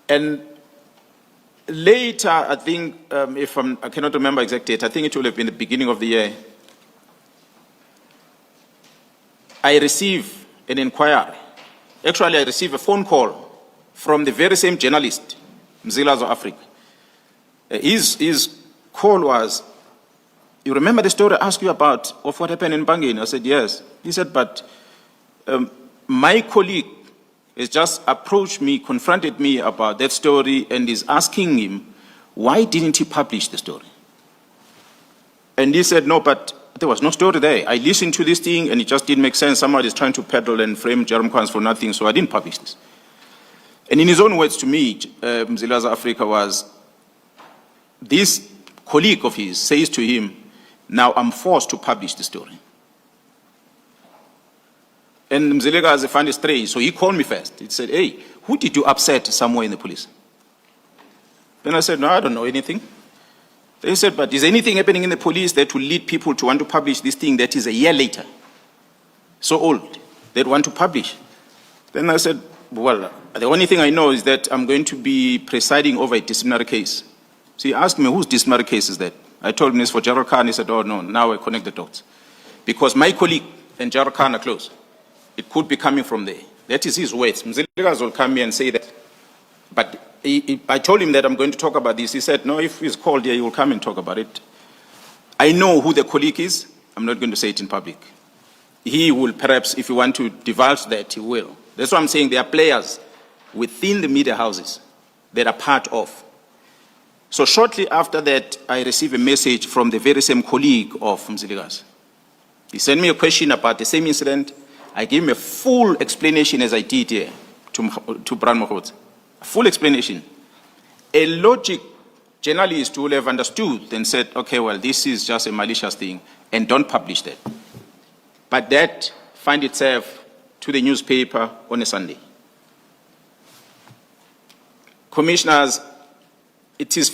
And later, I think, I cannot remember exact date, I think it will have been the beginning of the year, I received an inquiry. Actually, I received a phone call from the very same journalist, Umkhwanazi of Africa. His call was, you remember the story I asked you about of what happened in Bangin? I said, yes. He said, but my colleague has just approached me, confronted me about that story, and is asking him, why didn't he publish the story? And he said, no, but there was no story there. I listened to this thing, and it just didn't make sense. Somebody is trying to peddle and frame umkhwanazi for nothing, so I didn't publish this. And in his own words to me, Umkhwanazi Africa was, this colleague of his says to him, now I'm forced to publish the story. And Umkhwanazi found it strange, so he called me first. He said, hey, who did you upset somewhere in the police? Then I said, no, I don't know anything. They said, but is anything happening in the police that will lead people to want to publish this thing that is a year later, so old, that want to publish? Then I said, well, the only thing I know is that I'm going to be presiding over a disciplinary case. So he asked me, whose disciplinary case is that? I told him it's for General Khan. He said, oh, no, now I connect the dots. Because my colleague and General Khan are close. It could be coming from there. That is his words. Umkhwanazi will come here and say that. But I told him that I'm going to talk about this. He said, no, if he's called here, he will come and talk about it. I know who the colleague is. I'm not going to say it in public. He will perhaps, if you want to divulge that, he will. That's why I'm saying there are players within the media houses that are part of. So shortly after that, I received a message from the very same colleague of Umkhwanazi. He sent me a question about the same incident. I gave him a full explanation as I did here to Brian Mohot. A full explanation. A logic journalist would have understood and said, okay, well, this is just a malicious thing, and don't publish that. But that find itself to the newspaper on a Sunday. Commissioners, it is